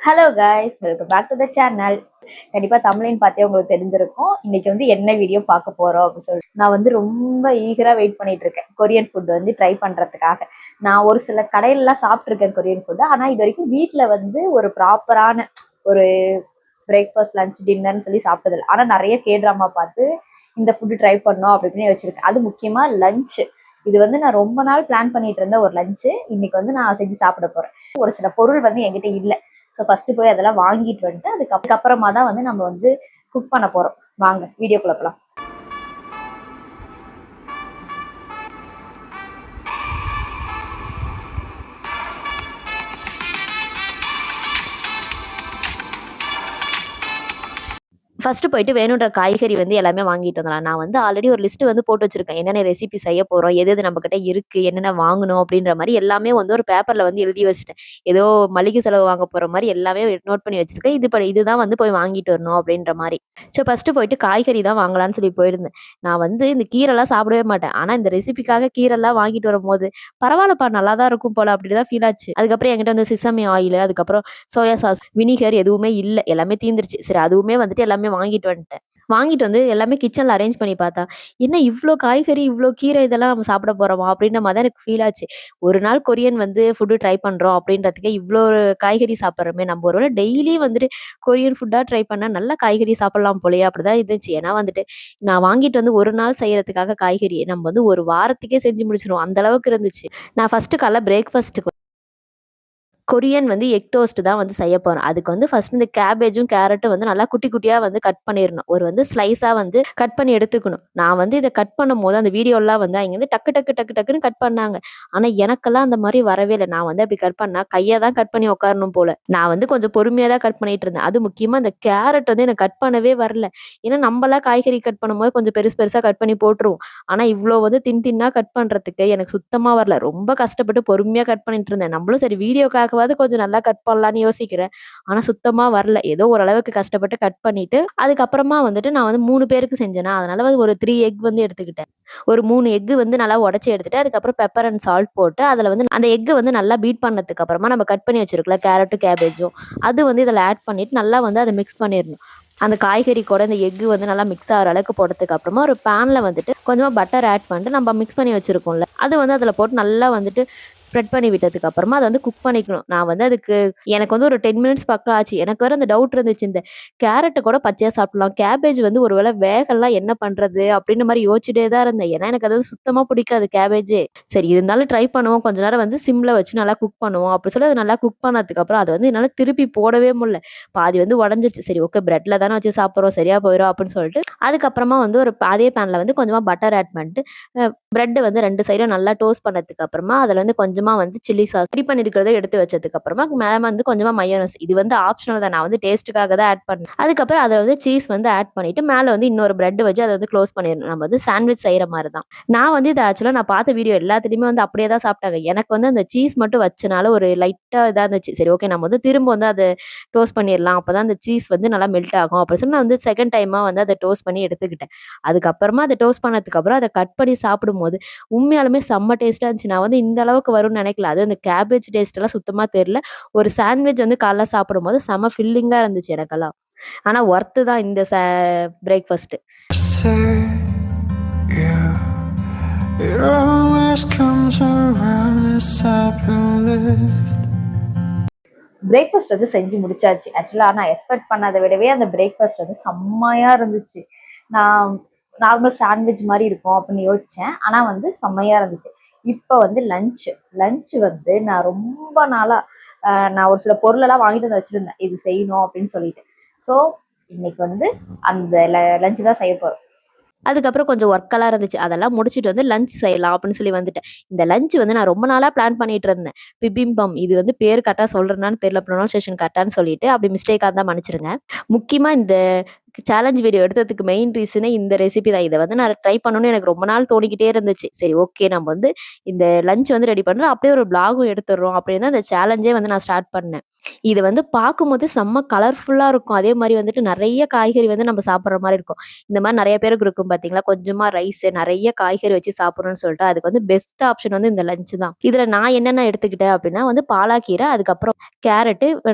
Hello guys, welcome back to the channel. கண்டிப்பா தமிழின்னு பார்த்தே உங்களுக்கு தெரிஞ்சிருக்கும். இன்னைக்கு வந்து என்ன வீடியோ பார்க்க போறோம் அப்படின்னு சொல்லிட்டு நான் வந்து ரொம்ப ஈகரா வெயிட் பண்ணிட்டு இருக்கேன். கொரியன் ஃபுட் வந்து ட்ரை பண்றதுக்காக. நான் ஒரு சில கடையிலலாம் சாப்பிட்ருக்கேன் கொரியன் ஃபுட். ஆனா இது வரைக்கும் வீட்டுல வந்து ஒரு ப்ராப்பரான ஒரு பிரேக்ஃபாஸ்ட், லஞ்ச், டின்னர்னு சொல்லி சாப்பிட்டதில்லை. ஆனா நிறைய கேட்ராமா பார்த்து இந்த ஃபுட்டு ட்ரை பண்ணோம் அப்படின்னு வச்சிருக்கேன். அது முக்கியமா லஞ்ச். இது வந்து நான் ரொம்ப நாள் பிளான் பண்ணிட்டு இருந்த ஒரு லஞ்சு. இன்னைக்கு வந்து நான் செஞ்சு சாப்பிட போறேன். ஒரு சில பொருள் வந்து என்கிட்ட இல்லை. ஸோ ஃபர்ஸ்ட் போய் அதெல்லாம் வாங்கிட்டு வந்துட்டு அதுக்கப்புறமா தான் வந்து நம்ம வந்து குக் பண்ண போறோம். வாங்க வீடியோக்குள்ள போலாம். ஃபர்ஸ்ட்டு போயிட்டு வேணுன்ற காய்கறி வந்து எல்லாமே வாங்கிட்டு வந்துடலாம். நான் வந்து ஆல்ரெடி ஒரு லிஸ்ட் வந்து போட்டு வச்சிருக்கேன். என்னென்ன ரெசிபி செய்ய போறோம், எது எது நம்மகிட்ட இருக்கு, என்னென்ன வாங்கணும் அப்படின்ற மாரி எல்லாமே வந்து ஒரு பேப்பர்ல வந்து எழுதி வச்சுட்டேன். ஏதோ மளிகை செலவு வாங்க போற மாரி எல்லாமே நோட் பண்ணி வச்சிருக்கேன். இதுதான் வந்து போய் வாங்கிட்டு வரணும் அப்படின்ற மாரி. ஸோ ஃபர்ஸ்ட்டு போயிட்டு காய்கறி தான் வாங்கலான்னு சொல்லி போயிருந்தேன். நான் வந்து இந்த கீரைலாம் சாப்பிடவே மாட்டேன். ஆனா இந்த ரெசிபிக்காக கீரைலாம் வாங்கிட்டு வரும்போது, பரவாயில்லப்பா நல்லா தான் இருக்கும் போல அப்படின்னு தான் ஃபீல் ஆச்சு. அதுக்கப்புறம் என்கிட்ட வந்து சிசமி ஆயில், அதுக்கப்புறம் சோயா சாஸ், வினிகர் எதுவுமே இல்ல. எல்லாமே தீந்துருச்சு. சரி அதுவுமே வந்துட்டு எல்லாமே வாங்கிட்டு வந்துட்டேன். வாங்கிட்டு வந்து எல்லாமே கிச்சன்ல அரேஞ்ச் பண்ணி பார்த்தா, என்ன இவ்ளோ காய்கறி, இவ்ளோ கீரை இதெல்லாம் நம்ம சாப்பிட போறோமா? அப்படின்ற மாரி தான் எனக்கு ஃபீல் ஆச்சு. ஒரு நாள் கொரியன் வந்து ஃபுட் ட்ரை பண்றோம் அப்படின்றதுக்கே இவ்ளோ காய்கறி சாப்பிடுறோமே! நம்ம ஒரு வேள டெய்லியும் வந்துட்டு கொரியன் ஃபுட்டா ட்ரை பண்ணா நல்ல காய்கறி சாப்பிடலாம் போலயே! அப்படிதான் இருந்துச்சு. ஏன்னா வந்துட்டு நான் வாங்கிட்டு வந்து ஒரு நாள் செய்யறதுக்காக காய்கறி நம்ம வந்து ஒரு வாரத்துக்கே செஞ்சு முடிச்சுருவோம். அந்த அளவுக்கு இருந்துச்சு. நான் ஃபர்ஸ்ட்டு காலைல பிரேக்ஃபாஸ்ட்டுக்கு கொரியன் வந்து எக் டோஸ்ட் தான் வந்து செய்ய போறேன். அதுக்கு வந்து ஃபர்ஸ்ட் இந்த கேபேஜும், கேரட்டும் வந்து நல்லா குட்டி குட்டியா வந்து கட் பண்ணிறணும். ஒரு வந்து ஸ்லைஸா வந்து கட் பண்ணி எடுத்துக்கணும். நான் வந்து இத கட் பண்ணும்போது அந்த வீடியோலாம் வந்து அவைங்க வந்து டக்கு டக்கு டக்கு டக்குன்னு கட் பண்ணாங்க. ஆனா எனக்கெல்லாம் அந்த மாரி வரவே இல்ல. நான் வந்து அப்படி கட் பண்ணா கைய தான் கட் பண்ணி உட்காரணும் போல. நான் வந்து கொஞ்சம் பொறுமையா தான் கட் பண்ணிட்டு இருந்தேன். அது முக்கியமா இந்த கேரட் வந்து எனக்கு கட் பண்ணவே வரல. ஏன்னா நம்பலாம் காய்கறி கட் பண்ணும்போது கொஞ்சம் பெருசு பெருசா கட் பண்ணி போட்டுருவோம். ஆனா இவ்ளோ வந்து தின்னா கட் பண்றதுக்கு எனக்கு சுத்தமா வரல. ரொம்ப கஷ்டப்பட்டு பொறுமையா கட் பண்ணிட்டு இருந்தேன். நம்மளும் சரி வீடியோக்காகவாவது கொஞ்சம் நல்லா கட் பண்ணலான்னு யோசிக்கிறேன். ஆனா சுத்தமா வரல. ஏதோ ஓரளவுக்கு கஷ்டப்பட்டு கட் பண்ணிட்டு, அதுக்கப்புறமா வந்துட்டு நான் வந்து 3 பேருக்கு செஞ்சேனா, அதனால வந்து ஒரு 3 எக் வந்து எடுத்துக்கிட்டேன். ஒரு 3 எக் வந்து நல்லா உடைச்சு எடுத்துட்டு, அதுக்கப்புறம் பெப்பர் அண்ட் சால்ட் போட்டு, அதுல வந்து அந்த எக்க வந்து நல்லா பீட் பண்ணதுக்கு அப்புறமா நம்ம கட் பண்ணி வச்சிருக்கோம்ல கேரட்டும், கேபேஜும் அது வந்து இதுல ஆட் பண்ணிட்டு நல்லா வந்து அத மிக்ஸ் பண்ணிறணும். அந்த காய்கறி கூட இந்த எக் வந்து நல்லா மிக்ஸ் ஆகுற அளவுக்கு போட்டதுக்கு அப்புறமா ஒரு பேன்ல வந்துட்டு கொஞ்சமா பட்டர் ஆட் பண்ணிட்டு நம்ம மிக்ஸ் பண்ணி வச்சிருக்கோம்ல, அது வந்து அதுல போட்டு நல்லா வந்துட்டு ஸ்ப்ரெட் பண்ணி விட்டதுக்கு அப்புறமா அத வந்து குக் பண்ணிக்கணும். நான் வந்து அதுக்கு எனக்கு வந்து ஒரு 10 மினிட்ஸ் பக்கம் ஆச்சு. எனக்கு வேற அந்த டவுட் இருந்துச்சு. இந்த கேரட்ட கூட பச்சையா சாப்பிடலாம். கேபேஜ் வந்து ஒரு வேளை வேகலாம் என்ன பண்றது? அப்படின்ற மாரி யோசிச்சுட்டே தான் இருந்தேன். ஏன்னா எனக்கு அது வந்து சுத்தமா பிடிக்காது கேபேஜே. சரி இருந்தாலும் ட்ரை பண்ணுவோம். கொஞ்ச நேரம் வந்து சிம்ல வச்சு நல்லா குக் பண்ணுவோம். அப்படி சொல்லி அத நல்லா குக் பண்ணதுக்கு அப்புறம் அத வந்து என்னால திருப்பி போடவே முடியல. பாதி வந்து உடைஞ்சிருச்சு. சரி ஓகே பிரெட்ல தானே வச்சு சாப்பிடுறோம். சரியா போயிரும் அப்படின்னு சொல்லிட்டு, அதுக்கப்புறமா வந்து ஒரு அதே பேன்ல வந்து கொஞ்சமா பட்டர் ஆட் பண்ணிட்டு, பிரெட் வந்து 2 சைடும் நல்லா டோஸ்ட் பண்ணதுக்கு அப்புறமா, அதுல வந்து கொஞ்சமா வந்து சில்லி சாஸ் ரெடி பண்ணியிருக்கிறத எடுத்து வச்சதுக்கு அப்புறமா, மேல வந்து கொஞ்சமா மயோனைஸ் இது வந்து ஆப்ஷனல் தான். நான் வந்து டேஸ்ட்டுக்காக தான் ஆட் பண்ணேன். அதுக்கப்புறம் அதுல வந்து சீஸ் வந்து ஆட் பண்ணிட்டு, மேல வந்து இன்னொரு பிரெட் வச்சு அத வந்து க்ளோஸ் பண்ணிரணும். நம்ம வந்து சாண்ட்விச் செய்ற மாரி தான். நான் வந்து இத ஆக்சுவலா நான் பார்த்த வீடியோ எல்லாத்துலயுமே வந்து அப்படியே தான் சாப்பிட்டாங்க. எனக்கு வந்து அந்த சீஸ் மட்டும் வச்சனால ஒரு லைட்டா இதா இருந்துச்சு. சரி ஓகே நம்ம வந்து திரும்ப வந்து அத டோஸ்ட் பண்ணிரலாம். அப்பதான் அந்த சீஸ் வந்து நல்லா மெல்ட் ஆகும். அப்படின்னு சொல்லி நான் வந்து செகண்ட் டைமா வந்து அத டோஸ்ட் பண்ணி எடுத்துக்கிட்டேன். அதுக்கப்புறமா அத டோஸ்ட் பண்ணதுக்கு அப்புறம் அத கட் பண்ணி சாப்பிடும்போது, உண்மையாலுமே செம்ம டேஸ்ட்டா இருந்துச்சு. நான் வந்து இந்த அளவுக்கு வரும்னு நினைக்கல. அதுவும் அந்த கேபேஜ் டேஸ்ட்லாம் சுத்தமா தெரியல. ஒரு சாண்ட்விச் வந்து காலைல சாப்பிடும்போது செம்ம ஃபில்லிங்கா இருந்துச்சு எனக்கெல்லாம். ஆனா ஒர்த்து தான் இந்த breakfast. It always comes around this type of lift. Breakfast வந்து செஞ்சு முடிச்சாச்சு. ஆக்சுவலா நான் எக்ஸ்பெக்ட் பண்ணத விடவே அந்த பிரேக்ஃபாஸ்ட் வந்து செம்மையா இருந்துச்சு. நான் நார்மல் சாண்ட்விச் மாரி இருக்கும் அப்படின்னு யோசிச்சேன். ஆனா வந்து செம்மையா இருந்துச்சு. இப்போ வந்து லஞ்ச் வந்து நான் ரொம்ப நாளா நான் ஒரு சில பொருளெல்லாம் வாங்கிட்டு வந்து வச்சிருந்தேன். இது செய்யணும் அப்படின்னு சொல்லிட்டு. ஸோ இன்னைக்கு வந்து அந்த லஞ்ச் தான் செய்ய போறோம். அதுக்கப்புறம் கொஞ்சம் ஒர்க்கெல்லாம் இருந்துச்சு. அதெல்லாம் முடிச்சுட்டு வந்து லஞ்ச் செய்யலாம் அப்படின்னு சொல்லி வந்துட்டேன். இந்த லஞ்ச் வந்து நான் ரொம்ப நாளா பிளான் பண்ணிட்டு இருந்தேன். பிபிம்பம் இது வந்து பேர் கரெக்ட்டா சொல்றேனான்னு தெரியல. ப்ரொனன்சியேஷன் கரெக்ட்டான்னு சொல்லிட்டு அப்படி மிஸ்டேக்கா இருந்தா மன்னிச்சுருங்க. முக்கியமா இந்த சேலஞ்ச் வீடியோ எடுத்ததுக்கு மெயின் ரீசனே இந்த ரெசிபி தான். இத வந்து நான் ட்ரை பண்ணணும்னு எனக்கு ரொம்ப நாள் தோணிக்கிட்டே இருந்துச்சு. சரி ஓகே நம்ம வந்து இந்த லஞ்ச் வந்து ரெடி பண்றோம். அப்படியே ஒரு வ்ளாகும் எடுத்துடுறோம் அப்படின்னு தான் அந்த சேலஞ்சே வந்து நான் ஸ்டார்ட் பண்ணேன். இது வந்து பார்க்கும்போது செம்ம கலர்ஃபுல்லா இருக்கும். அதே மாரி வந்துட்டு நெறைய காய்கறி வந்து நம்ம சாப்பிடுற மாரி இருக்கும். இந்த மாரி நெறைய பேருக்கு இருக்கும் பார்த்தீங்களா, கொஞ்சமா ரைஸு நெறைய காய்கறி வச்சு சாப்பிடணும்னு சொல்லிட்டு, அதுக்கு வந்து பெஸ்ட் ஆப்ஷன் வந்து இந்த லஞ்ச் தான். இதுல நான் என்னென்ன எடுத்துக்கிட்டேன் அப்படின்னா வந்து பாலாக்கீரை, அதுக்கப்புறம் கேரட்டு,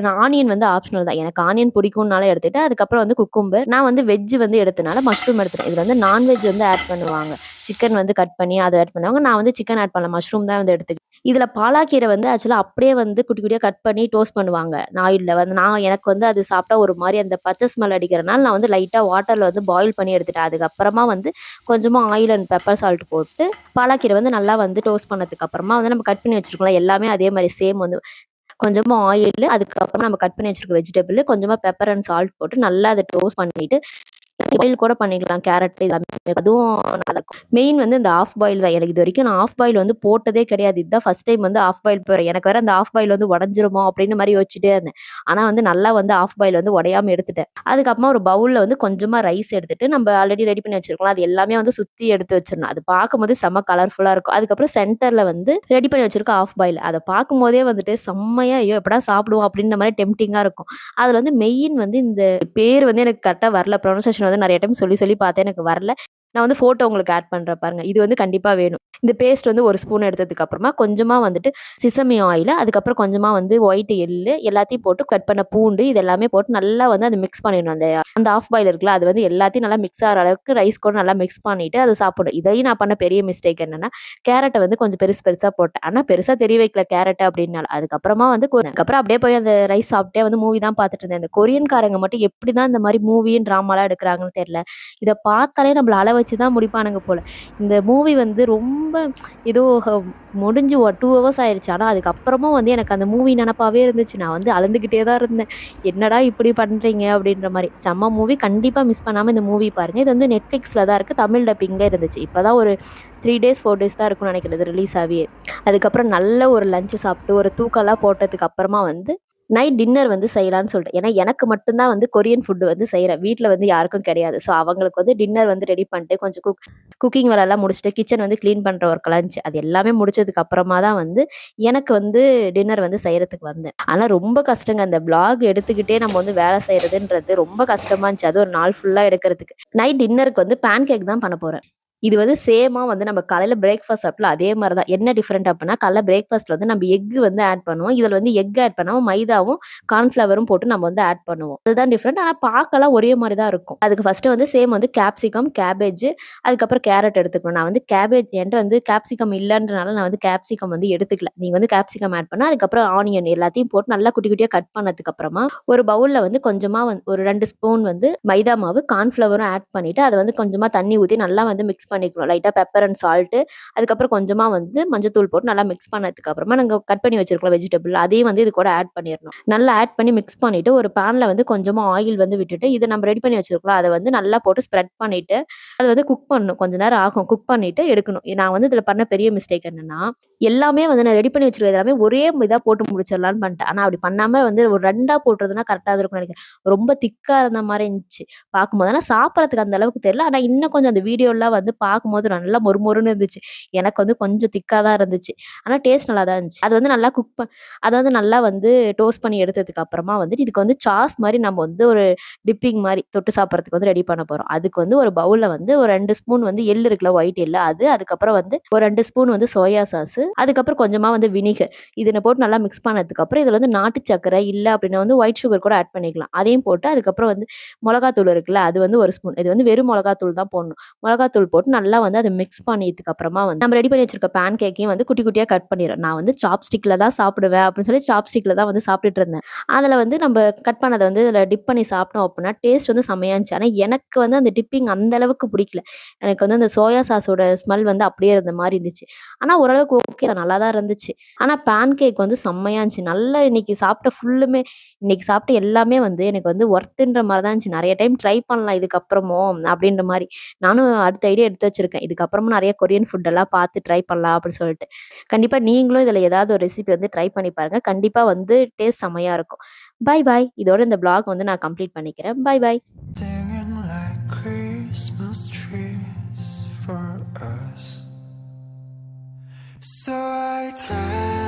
ஆனியன் வந்து ஆப்ஷனல் தான். எனக்கு ஆனியன் பிடிக்கும்னால எடுத்துக்கிட்டேன். அதுக்கப்புறம் வந்து குக்கும்பர். நான் வந்து வெஜ் வந்து எடுத்தனால மஷ்ரூம் எடுத்துட்டேன். இதுல வந்து நான்வெஜ் வந்து ஆட் பண்ணுவாங்க. சிக்கன் வந்து கட் பண்ணி அத ஆட் பண்ணுவாங்க. நான் வந்து சிக்கன் ஆட் பண்ணல. மஷ்ரூம் தான் வந்து எடுத்துக்கிட்டேன். இதுல பாலாக்கீரை வந்து ஆக்சுவலா அப்படியே வந்து குட்டி குட்டியா கட் பண்ணி டோஸ்ட் பண்ணுவாங்க. ஆயில்ல வந்து எனக்கு வந்து அது சாப்பிட்டா ஒரு மாரி அந்த பச்சை ஸ்மெல் அடிக்கிறனால நான் வந்து லைட்டா வாட்டர்ல வந்து பாயில் பண்ணி எடுத்துட்டேன். அதுக்கப்புறமா வந்து கொஞ்சமா ஆயில் அண்ட் பெப்பர் சால்ட் போட்டு பாலாக்கீரை வந்து நல்லா வந்து டோஸ்ட் பண்ணதுக்கு அப்புறமா வந்து நம்ம கட் பண்ணி வச்சிருக்கோம்ல எல்லாமே அதே மாரி சேம் வந்து கொஞ்சமா ஆயிலு, அதுக்கப்புறம் நம்ம கட் பண்ணி வச்சிருக்க வெஜிடபிள், கொஞ்சமா பெப்பர் அண்ட் சால்ட் போட்டு நல்லா அத டோஸ்ட் பண்ணிட்டு பாயில் கூட பண்ணிக்கலாம். கேரட் எல்லாமே அதுவும் நல்லாருக்கும். மெயின் வந்து இந்த ஹாஃப் பாயில் தான். எனக்கு இதுவரைக்கும் நான் ஹாஃப் பாயில் வந்து போட்டதே கிடையாது. இதுதான் ஃபர்ஸ்ட் டைம் வந்து ஹாஃப் பாயில் போடுறேன். எனக்கு வேற அந்த ஹாஃப் பாயில் வந்து உடைஞ்சிருமோ அப்படின்னு மாரி யோசிச்சுட்டே இருந்தேன். ஆனா வந்து நல்லா வந்து ஹாஃப் பாயில் வந்து உடையாம எடுத்துட்டேன். அதுக்கப்புறமா ஒரு பவுல்ல வந்து கொஞ்சமா ரைஸ் எடுத்துட்டு நம்ம ஆல்ரெடி ரெடி பண்ணி வச்சிருக்கோம்ல, அது எல்லாமே வந்து சுத்தி எடுத்து வச்சிரணும். அது பார்க்கும்போது செம்ம கலர்ஃபுல்லா இருக்கும். அதுக்கப்புறம் சென்டர்ல வந்து ரெடி பண்ணி வச்சிருக்க ஹாஃப் பாயில். அத பார்க்கும்போதே வந்துட்டு செம்மையா ஐயோ! எப்படா சாப்பிடுவோம் அப்படின்ற மாரி டெம்ப்டிங்கா இருக்கும். அதுல வந்து மெயின் வந்து இந்த பேர் வந்து எனக்கு கரெக்ட்டா வரல. ப்ரொனன்சியேஷன் வந்து நெறைய டைம் சொல்லி சொல்லி பார்த்தேன். எனக்கு வரல. நான் வந்து ஃபோட்டோ உங்களுக்கு ஆட் பண்றேன் பாருங்க. இது வந்து கண்டிப்பா வேணும். இந்த பேஸ்ட் வந்து 1 ஸ்பூன் எடுத்ததுக்கு அப்புறமா கொஞ்சமா வந்துட்டு சிசமி ஆயிலு, அதுக்கப்புறம் கொஞ்சமா வந்து ஒயிட் எள்ளு எல்லாத்தையும் போட்டு கட் பண்ண பூண்டு இது எல்லாமே போட்டு நல்லா வந்து அத மிக்ஸ் பண்ணிடணும். அந்த அந்த ஹாஃப் பாயில் இருக்குல்ல, அது வந்து எல்லாத்தையும் நல்லா மிக்ஸ் ஆகுற அளவுக்கு ரைஸ் கூட நல்லா மிக்ஸ் பண்ணிட்டு அத சாப்பிடணும். இதையும் நான் பண்ண பெரிய மிஸ்டேக் என்னன்னா, கேரட்ட வந்து கொஞ்சம் பெருசு பெருசா போட்டேன். ஆனா பெருசா தெரிய வைக்கல கேரட் அப்டின்னால. அதுக்கப்புறமா வந்து அதுக்கப்புறம் அப்படியே போய் அந்த ரைஸ் சாப்பிட்டே வந்து மூவி தான் பார்த்துட்டு இருந்தேன். இந்த கொரியன்காரங்க மட்டும் எப்படிதான் இந்த மாரி மூவியும், ட்ராமாலாம் எடுக்குறாங்கன்னு தெரியல. இத பார்த்தாலே நம்மள அழ வச்சு தான் முடிப்பானுங்க போல. இந்த மூவி வந்து ரொம்ப ஏதோ முடிஞ்சு 2 ஹவர்ஸ் ஆயிருச்சு. ஆனா அதுக்கப்புறமும் வந்து எனக்கு அந்த மூவி நெனப்பாவே இருந்துச்சு. நான் வந்து அழுந்துகிட்டே தான் இருந்தேன். என்னடா இப்படி பண்றீங்க? அப்படின்ற மாரி. செம்ம மூவி. கண்டிப்பா மிஸ் பண்ணாம இந்த மூவி பாருங்க. இது வந்து Netflixல தான் இருக்கு. தமிழ் டப்பிங்ல இருந்துச்சு. இப்பதான் ஒரு 3 டேஸ், 4 டேஸ் தான் இருக்கும்னு நெனைக்கிறேன். இது ரிலீஸ் ஆவியே. அதுக்கப்புறம் நல்ல ஒரு லஞ்ச் சாப்பிட்டு, ஒரு தூக்கம்லாம் போட்டதுக்கு அப்புறமா வந்து நைட் டின்னர் வந்து செய்யலான்னு சொல்லிட்டேன். ஏன்னா, எனக்கு மட்டும் தான் வந்து கொரியன் ஃபுட் வந்து செய்றேன். வீட்ல வந்து யாருக்கும் கிடையாது. ஸோ, அவங்களுக்கு வந்து டின்னர் வந்து ரெடி பண்ணிட்டு, கொஞ்சம் குக்கிங் வேலைலாம் முடிச்சுட்டு, கிச்சன் வந்து கிளீன் பண்ற ஒர்க்லாம் இருந்துச்சு. அது எல்லாமே முடிச்சதுக்கு அப்புறமா தான் வந்து, எனக்கு வந்து டின்னர் வந்து செய்றதுக்கு வந்தேன். ஆனா ரொம்ப கஷ்டங்க. அந்த விளாக் எடுத்துக்கிட்டே நம்ம வந்து வேலை செய்றதுன்றது ரொம்ப கஷ்டமா இருந்துச்சு. அதுவும் ஒரு நாள் ஃபுல்லா எடுக்கிறதுக்கு. நைட் டின்னருக்கு வந்து பேன் கேக் தான் பண்ண போறேன். இது வந்து சேமா வந்து நம்ம காலையில பிரேக்ஃபாஸ்ட் சாப்பிட்டோம்ல, அதே மாரி தான். என்ன டிஃபரெண்ட் அப்டின்னா, காலைல பிரேக்ஃபாஸ்ட்ல வந்து நம்ம எக் வந்து ஆட் பண்ணுவோம். இதுல வந்து எக் ஆட் பண்ணாம மைதாவும், கார்ன்ஃப்ளவரும் போட்டு நம்ம வந்து ஆட் பண்ணுவோம். அதுதான் டிஃபரெண்ட். ஆனா பார்க்கலாம் ஒரே மாரி தான் இருக்கும். அதுக்கு ஃபர்ஸ்ட்டு வந்து சேம் வந்து கேப்சிகம், கேபேஜ் அதுக்கப்புறம் கேரட் எடுத்துக்கணும். நான் வந்து என்ட்ட வந்து கேப்சிகம் இல்லன்றனால நான் வந்து கேப்சிகம் வந்து எடுத்துக்கல. நீங்க வந்து கேப்சிகம் ஆட் பண்ணா, அதுக்கப்புறம் ஆனியன் எல்லாத்தையும் போட்டு நல்லா குட்டி குட்டியா கட் பண்ணதுக்கு அப்புறமா, ஒரு பவுல்ல வந்து கொஞ்சமா ஒரு 2 ஸ்பூன் வந்து மைதா மாவு, கார்ன்ஃப்ளவரும் ஆட் பண்ணிட்டு, அத வந்து கொஞ்சமா தண்ணி ஊத்தி நல்லா வந்து மிக்ஸ் பண்ணிக்கணும். லைட்டா பெப்பர் அண்ட் சால்ட்டு அதுக்கப்புறம் கொஞ்சமா வந்து மஞ்சத்தூள் போட்டு நல்லா மிக்ஸ் பண்ணதுக்கு அப்புறமா, நாங்க கட் பண்ணி வச்சிருக்கோம் வெஜிடபிள் அதையும் வந்து இது கூட ஆட் பண்ணிறணும். நல்லா ஆட் பண்ணி மிக்ஸ் பண்ணிட்டு, ஒரு பேன்ல வந்து கொஞ்சமா ஆயில் வந்து விட்டுட்டு, இத நம்ம ரெடி பண்ணி வச்சிருக்கோம்ல, அத வந்து நல்லா போட்டு ஸ்ப்ரெட் பண்ணிட்டு, அத வந்து குக் பண்ணணும். கொஞ்ச நேரம் ஆகும். குக் பண்ணிட்டு எடுக்கணும். நான் வந்து இதுல பண்ண பெரிய மிஸ்டேக் என்னன்னா, எல்லாமே வந்து நான் ரெடி பண்ணி வச்சிருக்கிறது எல்லாமே ஒரே இதா போட்டு முடிச்சிடலான்னு பண்ணிட்டேன். ஆனா அப்படி பண்ணாம வந்து ஒரு 2ஆ போட்டுருந்தேன்னா கரெக்ட்டா இருந்திருக்கும்னு நெனைக்கிறேன். ரொம்ப திக்கா இருந்த மாரி இருந்துச்சு பார்க்கும்போது. ஆனா சாப்பிடறதுக்கு அந்த அளவுக்கு தெரியல. ஆனா இன்னும் கொஞ்சம் அந்த வீடியோலாம் வந்து பார்க்கும்போது நல்லா மொறுமொறுன்னு இருந்துச்சு. எனக்கு வந்து கொஞ்சம் திக்கா தான் இருந்துச்சு. ஆனா டேஸ்ட் நல்லா தான் இருந்துச்சு. அது வந்து நல்லா அத வந்து நல்லா வந்து டோஸ்ட் பண்ணி எடுத்ததுக்கு அப்புறமா வந்துட்டு, இதுக்கு வந்து சாஸ் மாரி நம்ம வந்து ஒரு டிப்பிங் மாரி தொட்டு சாப்பிடுறதுக்கு வந்து ரெடி பண்ண போறோம். அதுக்கு வந்து ஒரு பவுல்ல வந்து ஒரு 2 ஸ்பூன் வந்து எள்ளு இருக்குல்ல, ஒயிட் எள்ளு அது. அதுக்கப்புறம் வந்து ஒரு 2 ஸ்பூன் வந்து சோயா சாஸு, அதுக்கப்புறம் கொஞ்சமா வந்து வினிகர். இத போட்டு நல்லா மிக்ஸ் பண்ணதுக்கு அப்புறம் இதுல வந்து நாட்டு சர்க்கரை, இல்ல அப்படின்னா வந்து ஒயிட் சுகர் கூட ஆட் பண்ணிக்கலாம். அதையும் போட்டு அதுக்கப்புறம் வந்து மொளகாத்தூள் இருக்குல்ல, அது வந்து 1 ஸ்பூன். இது வந்து வெறும் மொளகாத்தூள் தான் போடணும். மொளகாத்தூள் போட்டு நல்லா வந்து அத மிக்ஸ் பண்ணியதுக்கு அப்புறமா வந்து நம்ம ரெடி பண்ணி வச்சிருக்க பேன் கேக்கையும் வந்து குட்டி குட்டியா கட் பண்ணிறேன். நான் வந்து சாப்ஸ்டிக்ல தான் சாப்பிடுவேன் அப்படின்னு சொல்லி சாப்ஸ்டிக்ல தான் வந்து சாப்பிட்டுட்டு இருந்தேன். அதுல வந்து நம்ம கட் பண்ணத வந்து இதுல டிப் பண்ணி சாப்பிட்டோம் அப்படின்னா, டேஸ்ட் வந்து செம்மையா இருந்துச்சு. ஆனா எனக்கு வந்து அந்த டிப்பிங் அந்த அளவுக்கு பிடிக்கல. எனக்கு வந்து அந்த சோயா சாஸோட ஸ்மெல் வந்து அப்படியே இருந்த மாரி இருந்துச்சு. ஆனா ஓரளவுக்கு ஓகே தான். நல்லா தான் இருந்துச்சு. ஆனா பேன் கேக் வந்து செம்மையா இருந்துச்சு. நல்லா இன்னைக்கு சாப்பிட்ட எல்லாமே வந்து எனக்கு வந்து ஒர்த்துன்ற மாரி தான் இருந்துச்சு. நெறைய டைம் ட்ரை பண்ணலாம் இதுக்கப்புறமும் அப்படின்ற மாரி. நானும் அடுத்த ஐடியா எடுத்து வச்சிருக்கேன். இதுக்கப்புறமும் நெறைய கொரியன் ஃபுட் எல்லாம் பார்த்து ட்ரை பண்ணலாம் அப்படின்னு சொல்லிட்டு. கண்டிப்பா நீங்களும் இதுல ஏதாவது ஒரு ரெசிபி வந்து ட்ரை பண்ணி பாருங்க. கண்டிப்பா வந்து டேஸ்ட் செம்மையா இருக்கும். பாய் பாய். இதோட இந்த வ்ளாக் வந்து நான் கம்ப்ளீட் பண்ணிக்கிறேன். பாய் பாய். So I tell